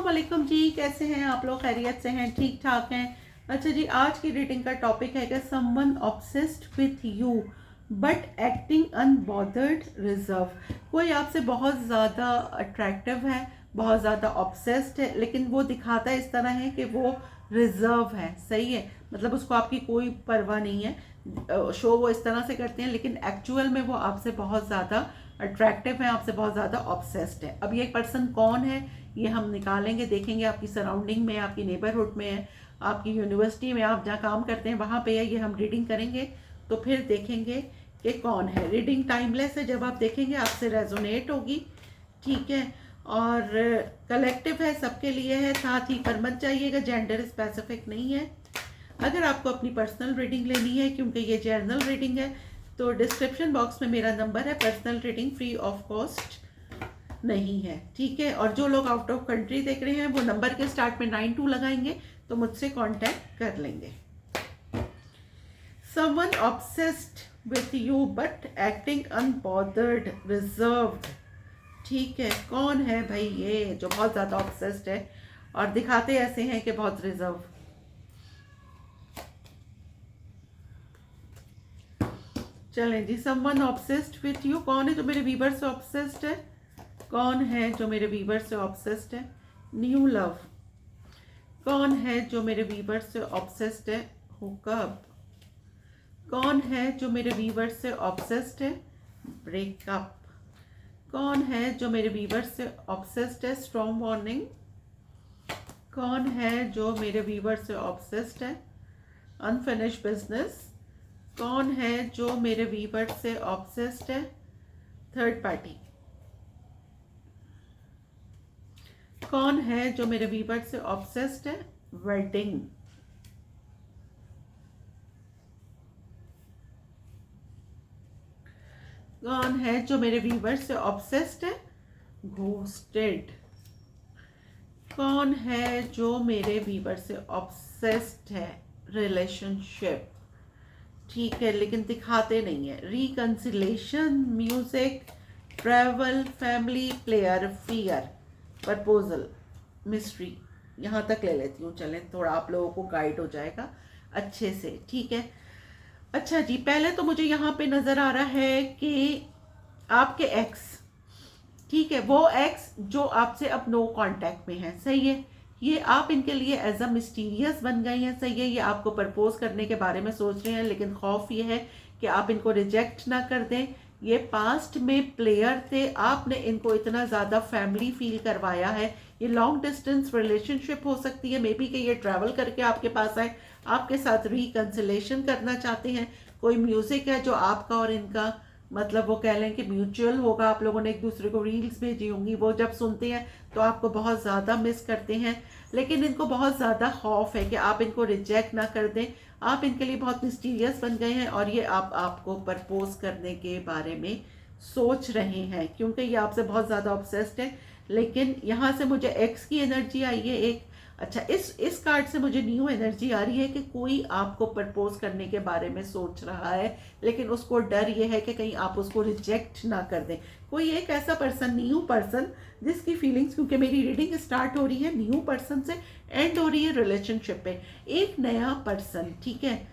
वालेकुम जी, कैसे हैं आप लोग? खैरियत से हैं? ठीक ठाक हैं? अच्छा जी, आज की रीडिंग का टॉपिक है कि someone obsessed with you but acting unbothered reserve. कोई आपसे बहुत ज़्यादा अट्रैक्टिव है, बहुत ज़्यादा ऑब्सेस्ड है, लेकिन वो दिखाता है इस तरह है कि वो रिजर्व है। सही है, मतलब उसको आपकी कोई परवाह नहीं है। शो वो इस तरह से करते हैं, लेकिन एक्चुअल में वो आपसे बहुत ज़्यादा अट्रैक्टिव है, आपसे बहुत ज़्यादा ऑब्सेस्ड है। अब ये पर्सन कौन है ये हम निकालेंगे, देखेंगे आपकी सराउंडिंग में, आपकी नेबरहुड में है, आपकी यूनिवर्सिटी में, आप जहाँ काम करते हैं वहाँ पे है, ये हम रीडिंग करेंगे तो फिर देखेंगे कि कौन है। रीडिंग टाइमलेस है, जब आप देखेंगे आपसे रेजोनेट होगी, ठीक है। और कलेक्टिव है, सबके लिए है, साथ ही पर मत जाइएगा, जेंडर स्पेसिफिक नहीं है। अगर आपको अपनी पर्सनल रीडिंग लेनी है, क्योंकि ये जर्नल रीडिंग है, तो डिस्क्रिप्शन बॉक्स में मेरा नंबर है। Personal reading free of cost नहीं है, ठीक है। और जो लोग आउट ऑफ कंट्री देख रहे हैं वो नंबर के स्टार्ट में 92 लगाएंगे तो मुझसे कांटेक्ट कर लेंगे। Someone obsessed with you but acting unbothered reserved, ठीक है। कौन है भाई ये जो बहुत ज़्यादा ऑब्सेस्ड है और दिखाते ऐसे हैं कि बहुत रिजर्व। चलें जी, समवन ऑब्सेस्ड विथ यू, कौन है जो मेरे वीवर से ऑब्सेस्ड है? कौन है जो मेरे वीवर से ऑब्सेस्ड है? New love. कौन है जो मेरे वीवर से ऑब्सेस्ड है? हुकअप। कौन है जो मेरे वीवर से ऑब्सेस्ड है? ब्रेकअप। कौन है जो मेरे वीवर से ऑब्सेस्ड है? Strong warning. कौन है जो मेरे वीवर से ऑब्सेस्ड है? Unfinished business. कौन है जो मेरे वीवर से ऑब्सेस्ड है? Third party. कौन है जो मेरे वीवर से ऑब्सेस्ड है? वेडिंग। कौन है जो मेरे वीवर से ऑब्सेस्ड है? घोस्टेड। कौन है जो मेरे वीवर से ऑब्सेस्ड है? रिलेशनशिप, ठीक है, लेकिन दिखाते नहीं है। Reconciliation, music, travel, family, player, fear, proposal, mystery. यहाँ तक ले लेती हूँ, चलें, थोड़ा आप लोगों को गाइड हो जाएगा अच्छे से, ठीक है। अच्छा जी, पहले तो मुझे यहाँ पे नज़र आ रहा है कि आपके एक्स, ठीक है, वो एक्स जो आपसे अब नो कांटेक्ट में है, सही है। ये आप इनके लिए एज अ मिस्टीरियस बन गए हैं, सही है। ये आपको प्रपोज करने के बारे में सोच रहे हैं, लेकिन खौफ ये है कि आप इनको रिजेक्ट ना कर दें। ये पास्ट में प्लेयर थे, आपने इनको इतना ज़्यादा फैमिली फील करवाया है। ये लॉन्ग डिस्टेंस रिलेशनशिप हो सकती है, मे बी कि ये ट्रैवल करके आपके पास आए, आपके साथ रिकंसिलेशन करना चाहते हैं। कोई म्यूज़िक है जो आपका और इनका, मतलब वो कह लें कि म्यूचुअल होगा। आप लोगों ने एक दूसरे को रील्स भेजी होंगी, वो जब सुनते हैं तो आपको बहुत ज़्यादा मिस करते हैं, लेकिन इनको बहुत ज़्यादा खौफ है कि आप इनको रिजेक्ट ना कर दें। आप इनके लिए बहुत मिस्टीरियस बन गए हैं और ये आपको प्रपोज करने के बारे में सोच रहे हैं, क्योंकि ये आपसे बहुत ज़्यादा ऑब्सेस्ड है। लेकिन यहाँ से मुझे एक्स की एनर्जी आई है एक। अच्छा, इस कार्ड से मुझे न्यू एनर्जी आ रही है कि कोई आपको प्रपोज करने के बारे में सोच रहा है, लेकिन उसको डर ये है कि कहीं आप उसको रिजेक्ट ना कर दें। कोई एक ऐसा पर्सन, न्यू पर्सन, जिसकी फीलिंग्स, क्योंकि मेरी रीडिंग स्टार्ट हो रही है न्यू पर्सन से, एंड हो रही है रिलेशनशिप पे। एक नया पर्सन, ठीक है,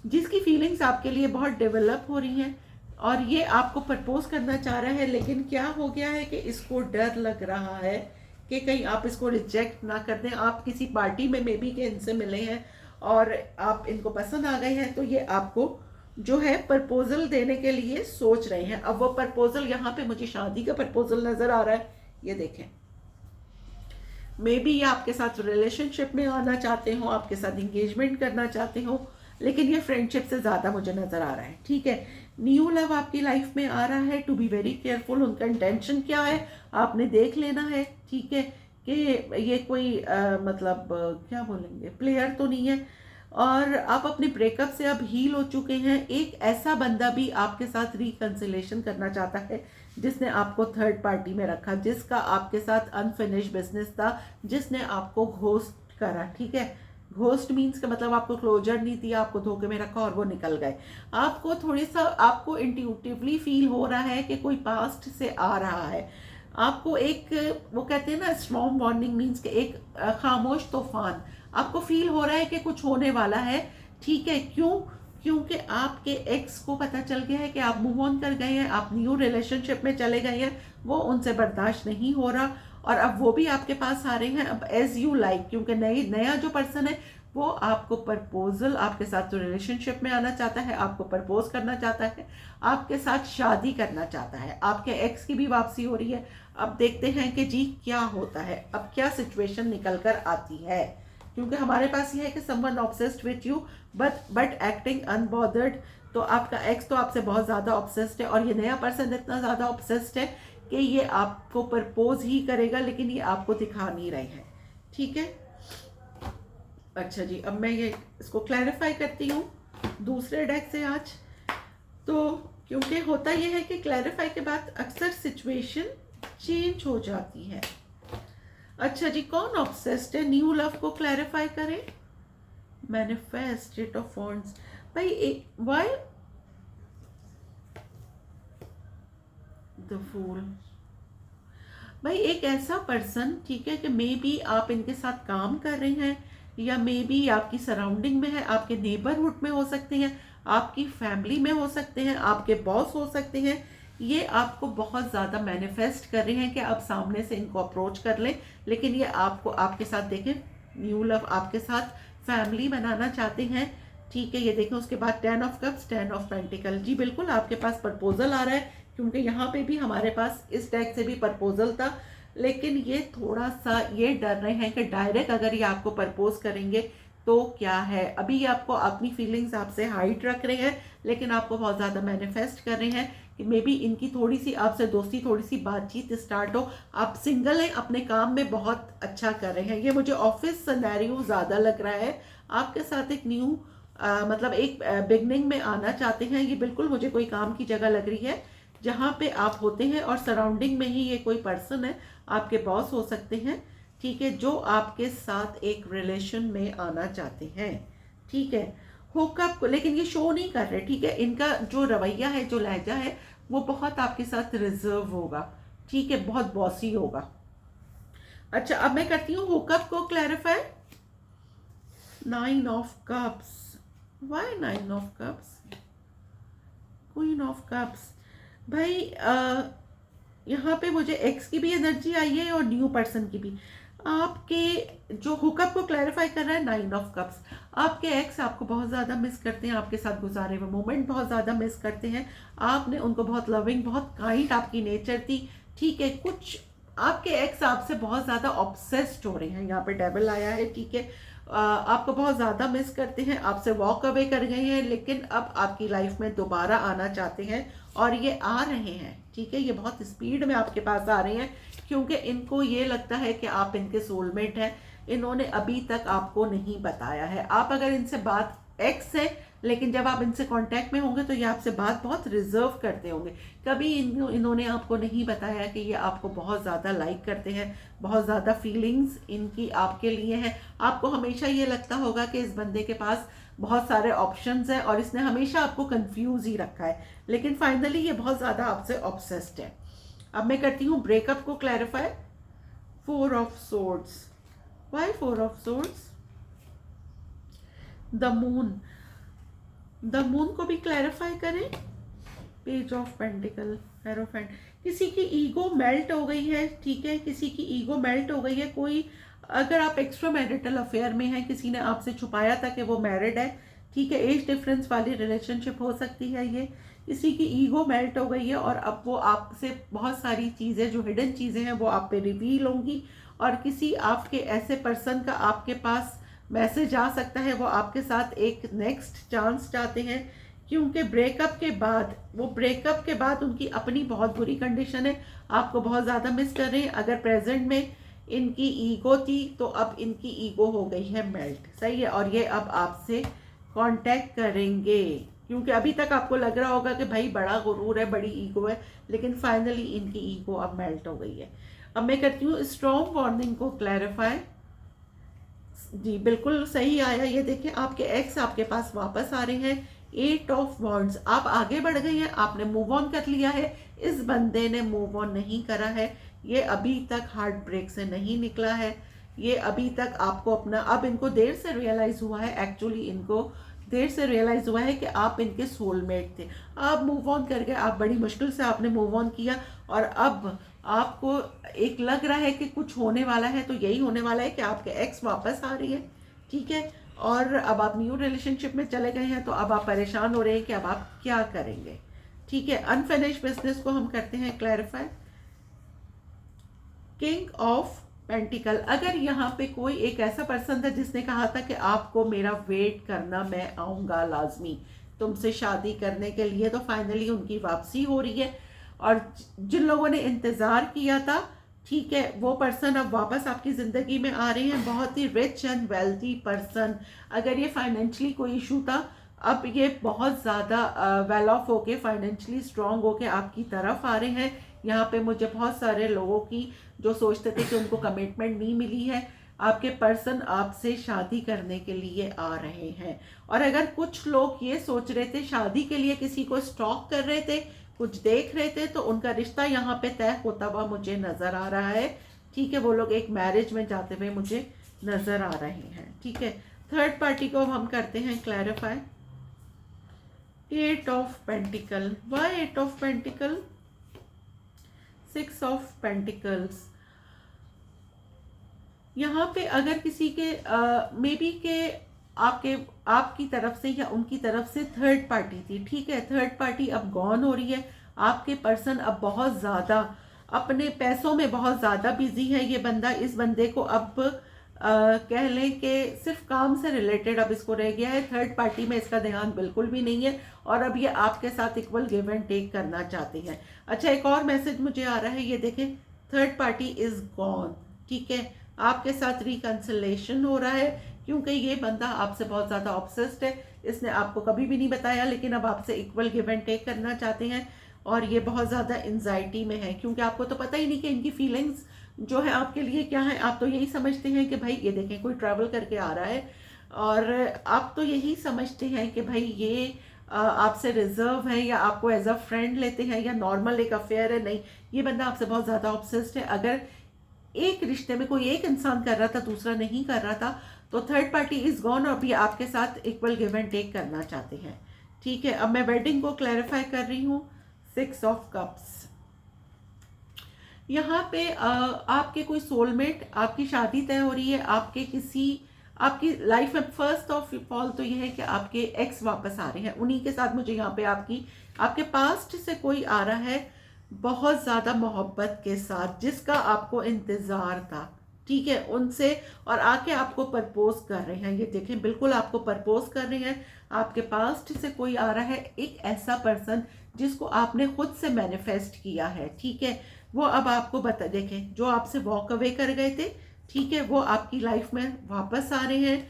जिसकी फीलिंग्स आपके लिए बहुत डेवलप हो रही हैं और ये आपको प्रपोज करना चाह रहा है, लेकिन क्या हो गया है कि इसको डर लग रहा है कि कहीं आप इसको रिजेक्ट ना कर दें। आप किसी पार्टी में मे बी के इनसे मिले हैं और आप इनको पसंद आ गए हैं, तो ये आपको जो है प्रपोजल देने के लिए सोच रहे हैं। अब वो प्रपोजल, यहाँ पे मुझे शादी का प्रपोजल नज़र आ रहा है, ये देखें। मे बी ये आपके साथ रिलेशनशिप में आना चाहते हो, आपके साथ इंगेजमेंट करना चाहते हो, लेकिन ये फ्रेंडशिप से ज़्यादा मुझे नज़र आ रहा है, ठीक है। न्यू लव आपकी लाइफ में आ रहा है। टू बी वेरी केयरफुल, उनका इंटेंशन क्या है आपने देख लेना है, ठीक है, कि ये कोई मतलब क्या बोलेंगे, प्लेयर तो नहीं है। और आप अपने ब्रेकअप से अब हील हो चुके हैं। एक ऐसा बंदा भी आपके साथ रिकंसिलेशन करना चाहता है जिसने आपको थर्ड पार्टी में रखा, जिसका आपके साथ अनफिनिश बिजनेस था, जिसने आपको घोस्ट करा, ठीक है। घोस्ट मीन्स का मतलब आपको क्लोजर नहीं दिया, आपको धोखे में रखा और वो निकल गए। आपको थोड़ी सा, आपको इंट्यूटिवली फील हो रहा है कि कोई पास्ट से आ रहा है। आपको एक, वो कहते हैं ना स्टॉर्म वार्निंग मीन्स कि एक खामोश तूफान आपको फील हो रहा है कि कुछ होने वाला है। ठीक है, क्यों? क्योंकि आपके एक्स को पता चल गया है कि आप मूव ऑन कर गए हैं, आप न्यू रिलेशनशिप में चले गए हैं, वो उनसे बर्दाश्त नहीं हो रहा और अब वो भी आपके पास आ रहे हैं अब एज यू लाइक, क्योंकि नया जो पर्सन है वो आपको प्रपोजल, आपके साथ जो रिलेशनशिप में आना चाहता है, आपको प्रपोज करना चाहता है, आपके साथ शादी करना चाहता है। आपके एक्स की भी वापसी हो रही है। अब देखते हैं कि जी क्या होता है, अब क्या सिचुएशन निकल कर आती है, क्योंकि हमारे पास ये है कि someone obsessed with you but acting unbothered. तो आपका एक्स तो आपसे बहुत ज़्यादा ऑब्सेस्ड है और ये नया पर्सन इतना ज़्यादा ऑब्सेस्ड है कि ये आपको प्रपोज ही करेगा, लेकिन ये आपको दिखा नहीं रहे हैं। ठीक है, अच्छा जी, अब मैं ये इसको क्लैरिफाई करती हूँ दूसरे डेक से आज। तो क्योंकि होता ये है कि क्लैरिफाई के बाद अक्सर सिचुएशन चेंज हो जाती है। अच्छा जी, कौन ऑब्सेस्ड है? न्यू लव को क्लैरिफाई करें। Manifest, eight of wands. भाई व्हाई द फूल? भाई एक ऐसा पर्सन, ठीक है, कि मे बी आप इनके साथ काम कर रहे हैं या मे बी आपकी सराउंडिंग में है, आपके नेबरहुड में हो सकते हैं, आपकी फैमिली में हो सकते हैं, आपके बॉस हो सकते हैं। ये आपको बहुत ज़्यादा मैनिफेस्ट कर रहे हैं कि आप सामने से इनको अप्रोच कर लें, लेकिन ये आपको आपके साथ देखें न्यू लव आपके साथ फैमिली बनाना चाहते हैं। ठीक है, ये देखें उसके बाद 10 ऑफ कप्स, 10 ऑफ पेंटिकल। जी बिल्कुल आपके पास प्रपोजल आ रहा है, क्योंकि यहाँ पे भी हमारे पास इस डेक से भी प्रपोजल था, लेकिन ये थोड़ा सा ये डर रहे हैं कि डायरेक्ट अगर ये आपको प्रपोज करेंगे तो क्या है। अभी ये आपको अपनी फीलिंग्स आपसे हाइड रख रहे हैं, लेकिन आपको बहुत ज़्यादा मैनिफेस्ट कर रहे हैं कि मे बी इनकी थोड़ी सी आपसे दोस्ती, थोड़ी सी बातचीत स्टार्ट हो। आप सिंगल हैं, अपने काम में बहुत अच्छा कर रहे हैं। ये मुझे ऑफिस सिनेरियो ज़्यादा लग रहा है। आपके साथ एक न्यू मतलब एक बिगनिंग में आना चाहते हैं। ये बिल्कुल मुझे कोई काम की जगह लग रही है जहाँ पे आप होते हैं और सराउंडिंग में ही ये कोई पर्सन है, आपके बॉस हो सकते हैं, ठीक है, जो आपके साथ एक रिलेशन में आना चाहते हैं। ठीक है, हुकअप को लेकिन ये शो नहीं कर रहे। ठीक है, इनका जो रवैया है, जो लहजा है, वो बहुत आपके साथ रिजर्व होगा। ठीक है, बहुत बॉसी होगा। अच्छा, अब मैं करती हूँ हुकअप को clarify. 9 of cups. Why 9 of cups? Queen of cups. भाई यहाँ पे मुझे एक्स की भी एनर्जी आई है और न्यू पर्सन की भी। आपके जो हुकअप को क्लैरिफाई कर रहा है 9 ऑफ कप्स। आपके एक्स आपको बहुत ज़्यादा मिस करते हैं, आपके साथ गुजारे हुए मोमेंट बहुत ज़्यादा मिस करते हैं। आपने उनको बहुत लविंग, बहुत काइंड आपकी नेचर थी। ठीक है, कुछ आपके एक्स आपसे बहुत ज़्यादा ऑब्सेस्ड हो रहे हैं। यहाँ पे डेविल आया है। ठीक है, आपको बहुत ज़्यादा मिस करते हैं, आपसे वॉक अवे कर गए हैं, लेकिन अब आपकी लाइफ में दोबारा आना चाहते हैं और ये आ रहे हैं। ठीक है, ये बहुत स्पीड में आपके पास आ रहे हैं, क्योंकि इनको ये लगता है कि आप इनके सोलमेट हैं। इन्होंने अभी तक आपको नहीं बताया है। आप अगर इनसे बात एक्स है, लेकिन जब आप इनसे कांटेक्ट में होंगे तो ये आपसे बात बहुत रिजर्व करते होंगे। कभी इन्होंने आपको नहीं बताया कि ये आपको बहुत ज़्यादा लाइक करते हैं, बहुत ज़्यादा फीलिंग्स इनकी आपके लिए हैं। आपको हमेशा ये लगता होगा कि इस बंदे के पास बहुत सारे ऑप्शंस हैं और इसने हमेशा आपको कंफ्यूज ही रखा है, लेकिन फाइनली ये बहुत ज़्यादा आपसे ऑब्सेस्ड है। अब मैं करती हूँ ब्रेकअप को clarify. 4 of swords. Why 4 of swords? The moon. The moon को भी क्लैरिफाई करें। Page of pentacle, hierophant. किसी की ईगो मेल्ट हो गई है। ठीक है, किसी की ईगो मेल्ट हो गई है। कोई, अगर आप एक्स्ट्रा मैरिटल अफेयर में हैं, किसी ने आपसे छुपाया था कि वो मैरिड है। ठीक है, एज डिफरेंस वाली रिलेशनशिप हो सकती है ये। किसी की ईगो मेल्ट हो गई है और अब वो आपसे बहुत सारी चीज़ें, जो हिडन चीज़ें हैं, वो आप पे रिवील होंगी और किसी आपके ऐसे पर्सन का आपके पास मैसेज आ सकता है। वो आपके साथ एक नेक्स्ट चांस चाहते हैं, क्योंकि ब्रेकअप के बाद उनकी अपनी बहुत बुरी कंडीशन है। आपको बहुत ज़्यादा मिस कर रहे हैं। अगर प्रेजेंट में इनकी ईगो थी तो अब इनकी ईगो हो गई है मेल्ट। सही है, और ये अब आपसे कांटेक्ट करेंगे, क्योंकि अभी तक आपको लग रहा होगा कि भाई बड़ा गुरूर है, बड़ी ईगो है, लेकिन फाइनली इनकी ईगो अब मेल्ट हो गई है। अब मैं करती हूँ स्ट्रॉन्ग वार्निंग को क्लैरिफाई। जी बिल्कुल सही आया। ये देखिए, आपके एक्स आपके पास वापस आ रहे हैं। 8 ऑफ वॉन्ड्स। आप आगे बढ़ गए हैं, आपने मूव ऑन कर लिया है। इस बंदे ने मूव ऑन नहीं करा है, ये अभी तक हार्ट ब्रेक से नहीं निकला है, ये अभी तक आपको अपना, अब इनको देर से रियलाइज हुआ है, एक्चुअली इनको देर से रियलाइज हुआ है कि आप इनके सोलमेट थे। आप मूव ऑन कर गए, आप बड़ी मुश्किल से आपने मूव ऑन किया, और अब आपको एक लग रहा है कि कुछ होने वाला है, तो यही होने वाला है कि आपके एक्स वापस आ रही है, ठीक है, और अब आप न्यू रिलेशनशिप में चले गए हैं, तो अब आप परेशान हो रहे हैं कि अब आप क्या करेंगे, ठीक है। अनफिनिश्ड बिजनेस को हम करते हैं क्लैरिफाई। किंग ऑफ पेंटिकल, अगर यहाँ पे कोई एक ऐसा पर्सन था जिसने कहा था कि आपको मेरा वेट करना, मैं आऊँगा लाजमी तुमसे शादी करने के लिए, तो फाइनली उनकी वापसी हो रही है। और जिन लोगों ने इंतज़ार किया था, ठीक है, वो पर्सन अब वापस आपकी ज़िंदगी में आ रहे हैं, बहुत ही रिच एंड वेल्थी पर्सन। अगर ये फाइनेंशियली कोई इशू था, अब ये बहुत ज़्यादा वेल ऑफ होके, फाइनेंशियली स्ट्रॉन्ग होके आपकी तरफ आ रहे हैं। यहाँ पे मुझे बहुत सारे लोगों की जो सोचते थे कि उनको कमिटमेंट नहीं मिली है, आपके पर्सन आपसे शादी करने के लिए आ रहे हैं। और अगर कुछ लोग ये सोच रहे थे, शादी के लिए किसी को स्टॉक कर रहे थे, कुछ देख रहे थे, तो उनका रिश्ता यहाँ पे तय होता हुआ मुझे नज़र आ रहा है, ठीक है। वो लोग एक मैरिज में जाते हुए मुझे नज़र आ रहे हैं, ठीक है। थर्ड पार्टी को हम करते हैं clarify. Eight of pentacles, why eight of pentacles? Six of pentacles, यहाँ पे अगर किसी के मे बी के आपकी तरफ से या उनकी तरफ से थर्ड पार्टी थी, ठीक है। थर्ड पार्टी अब गॉन हो रही है, आपके पर्सन अब बहुत ज़्यादा अपने पैसों में बहुत ज़्यादा बिजी है। ये बंदा, इस बंदे को अब कह लें कि सिर्फ काम से रिलेटेड अब इसको रह गया है, थर्ड पार्टी में इसका ध्यान बिल्कुल भी नहीं है, और अब ये आपके साथ इक्वल गिव एंड टेक करना चाहते हैं। अच्छा, एक और मैसेज मुझे आ रहा है, ये देखें, थर्ड पार्टी इज गॉन, ठीक है। आपके साथ रिकंसिलेशन हो रहा है, क्योंकि ये बंदा आपसे बहुत ज़्यादा ऑब्सेस्ड है, इसने आपको कभी भी नहीं बताया, लेकिन अब आपसे इक्वल गिव एंड टेक करना चाहते हैं, और ये बहुत ज़्यादा एंजाइटी में है, क्योंकि आपको तो पता ही नहीं कि इनकी फीलिंग्स जो है आपके लिए क्या है। आप तो यही समझते हैं कि भाई ये देखें कोई ट्रैवल करके आ रहा है, और आप तो यही समझते हैं कि भाई ये आपसे रिजर्व है, या आपको एज अ फ्रेंड लेते हैं, या नॉर्मल एक अफेयर है। नहीं, ये बंदा आपसे बहुत ज़्यादा ऑब्सेस्ड है। अगर एक रिश्ते में कोई एक इंसान कर रहा था, दूसरा नहीं कर रहा था, तो थर्ड पार्टी इज गॉन, और भी आपके साथ इक्वल गिव एंड टेक करना चाहते हैं, ठीक है। अब मैं वेडिंग को क्लैरिफाई कर रही हूँ। सिक्स ऑफ कप्स, यहाँ पे आपके कोई सोलमेट, आपकी शादी तय हो रही है, आपकी लाइफ में फर्स्ट ऑफ ऑल तो ये है कि आपके एक्स वापस आ रहे हैं, उन्हीं के साथ मुझे यहाँ पे आपके पास्ट से कोई आ रहा है बहुत ज़्यादा मोहब्बत के साथ, जिसका आपको इंतज़ार था, ठीक है, उनसे, और आके आपको प्रपोज कर रहे हैं। ये देखें, बिल्कुल आपको प्रपोज कर रहे हैं। आपके पास्ट से कोई आ रहा है, एक ऐसा पर्सन जिसको आपने खुद से मैनिफेस्ट किया है, ठीक है। वो अब आपको देखें, जो आपसे वॉक अवे कर गए थे, ठीक है, वो आपकी लाइफ में वापस आ रहे हैं,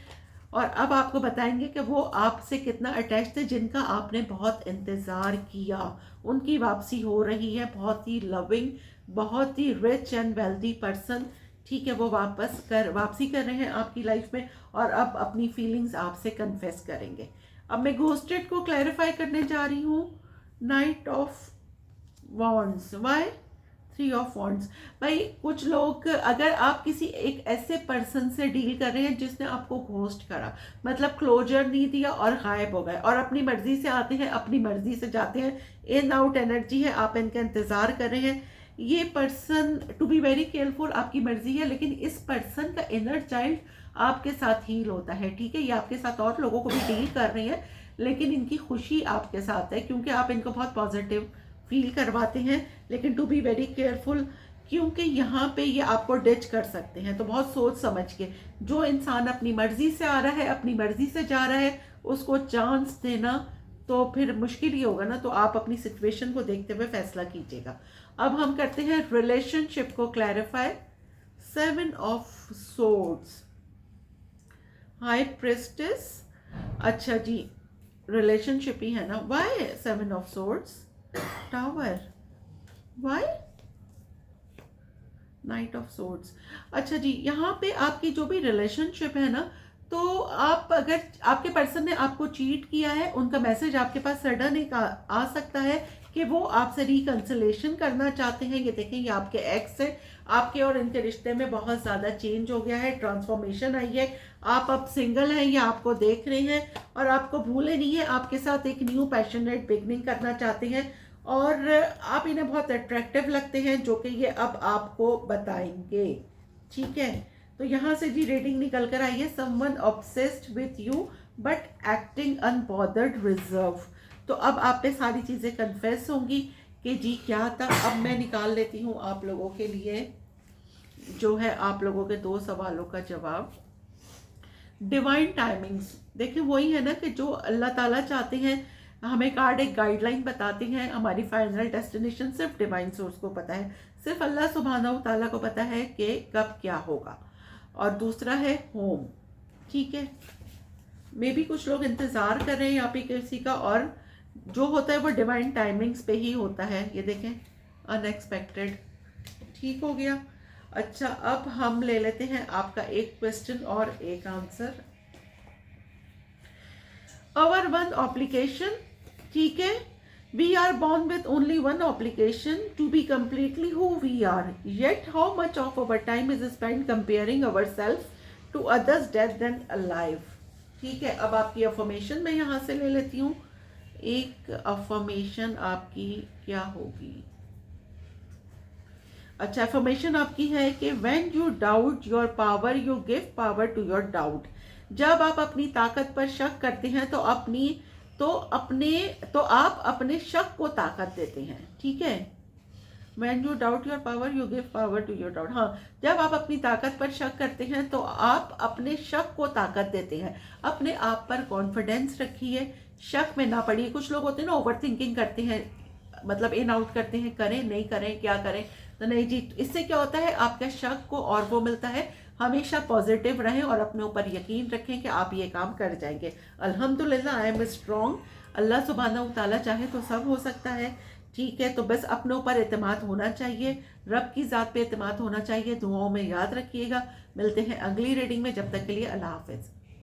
और अब आपको बताएंगे कि वो आपसे कितना अटैच थे, जिनका आपने बहुत इंतज़ार किया, उनकी वापसी हो रही है। बहुत ही लविंग, बहुत ही रिच एंड वेल्दी पर्सन, ठीक है, वो वापसी कर रहे हैं आपकी लाइफ में, और अब अपनी फीलिंग्स आपसे कन्फेस करेंगे। अब मैं घोस्टेड को क्लैरिफाई करने जा रही हूँ। Knight of wands, why? Three of wands, भाई कुछ लोग, अगर आप किसी एक ऐसे पर्सन से डील कर रहे हैं जिसने आपको घोस्ट करा, मतलब क्लोजर नहीं दिया और गायब हो गए, और अपनी मर्जी से आते हैं, अपनी मर्जी से जाते हैं, इन आउट एनर्जी है, आप इनका इंतज़ार कर रहे हैं। ये person, to be very careful, आपकी मर्जी है, लेकिन इस पर्सन का इनर चाइल्ड आपके साथ हील होता है, ठीक है। ये आपके साथ और लोगों को भी डील कर रहे हैं, लेकिन इनकी खुशी आपके साथ है, क्योंकि आप इनको बहुत पॉजिटिव फील करवाते हैं। लेकिन टू बी वेरी केयरफुल, क्योंकि यहाँ पे ये आपको डिच कर सकते हैं, तो बहुत सोच समझ के। जो इंसान अपनी मर्जी से आ रहा है, अपनी मर्जी से जा रहा है, उसको चांस देना तो फिर मुश्किल ही होगा ना। तो आप अपनी सिचुएशन को देखते हुए फैसला कीजिएगा। अब हम करते हैं रिलेशनशिप को clarify. Seven of swords, high priestess, अच्छा जी, रिलेशनशिप ही है ना। Why seven of swords? Tower, why? Knight of swords, अच्छा जी, यहाँ पे आपकी जो भी रिलेशनशिप है ना, तो आप, अगर आपके पर्सन ने आपको चीट किया है, उनका मैसेज आपके पास सडन एक आ सकता है कि वो आपसे रिकंसिलेशन करना चाहते हैं। ये देखें, ये आपके एक्स है, आपके और इनके रिश्ते में बहुत ज़्यादा चेंज हो गया है, ट्रांसफॉर्मेशन आई है। आप अब सिंगल हैं, ये आपको देख रहे हैं और आपको भूले नहीं है, आपके साथ एक न्यू पैशनेट बिगनिंग करना चाहते हैं और आप इन्हें बहुत अट्रैक्टिव लगते हैं, जो कि ये अब आपको बताएंगे। ठीक है, तो यहाँ से जी रीडिंग निकल कर आई है, someone obsessed with you but acting unbothered reserve. तो अब आप पे सारी चीज़ें कन्फेस होंगी कि जी क्या था। अब मैं निकाल लेती हूँ आप लोगों के लिए जो है आप लोगों के 2 सवालों का जवाब। डिवाइन टाइमिंग्स, देखिए वही है ना कि जो अल्लाह ताला चाहते हैं, हमें कार्ड एक गाइडलाइन बताते हैं, हमारी फाइनल डेस्टिनेशन सिर्फ डिवाइन सोर्स को पता है, सिर्फ अल्लाह सुब्हानहू ताला को पता है कि कब क्या होगा। और दूसरा है होम। ठीक है, मे भी कुछ लोग इंतज़ार कर रहे हैं यहाँ पे किसी का, और जो होता है वो डिवाइन टाइमिंग्स पे ही होता है। ये देखें, अनएक्सपेक्टेड। ठीक हो गया। अच्छा, अब हम ले लेते हैं आपका एक क्वेश्चन और एक आंसर। अवर वन ऑब्लिगेशन, ठीक है, we are born with only one obligation to be completely who we are, yet how much of our time is spent comparing ourselves to others dead than alive। ठीक है, अब आपकी affirmation मैं यहाँ से ले लेती हूँ। एक अफर्मेशन आपकी क्या होगी? अच्छा, अफर्मेशन आपकी है कि when you doubt your power you give power to your doubt. जब आप अपनी ताकत पर शक करते हैं तो आप अपने शक को ताकत देते हैं। ठीक है, when you doubt your power you give power to your doubt. हाँ, जब आप अपनी ताकत पर शक करते हैं तो आप अपने शक को ताकत देते हैं। अपने आप पर कॉन्फिडेंस रखिए, शक में ना पड़िए। कुछ लोग होते हैं ना, ओवर थिंकिंग करते हैं, मतलब इन आउट करते हैं, करें नहीं करें, क्या करें, तो नहीं जी, इससे क्या होता है, आपका शक को और वो मिलता है। हमेशा पॉजिटिव रहें और अपने ऊपर यकीन रखें कि आप ये काम कर जाएंगे। अल्हम्दुलिल्लाह, आई एम स्ट्रॉन्ग। अल्लाह सुब्हानहू तआला चाहे तो सब हो सकता है। ठीक है, तो बस अपने ऊपर एतमाद होना चाहिए, रब की ज़ात पे एतमाद होना चाहिए। दुआओं में याद रखिएगा। मिलते हैं अगली रीडिंग में, जब तक के लिए अल्लाह हाफिज़।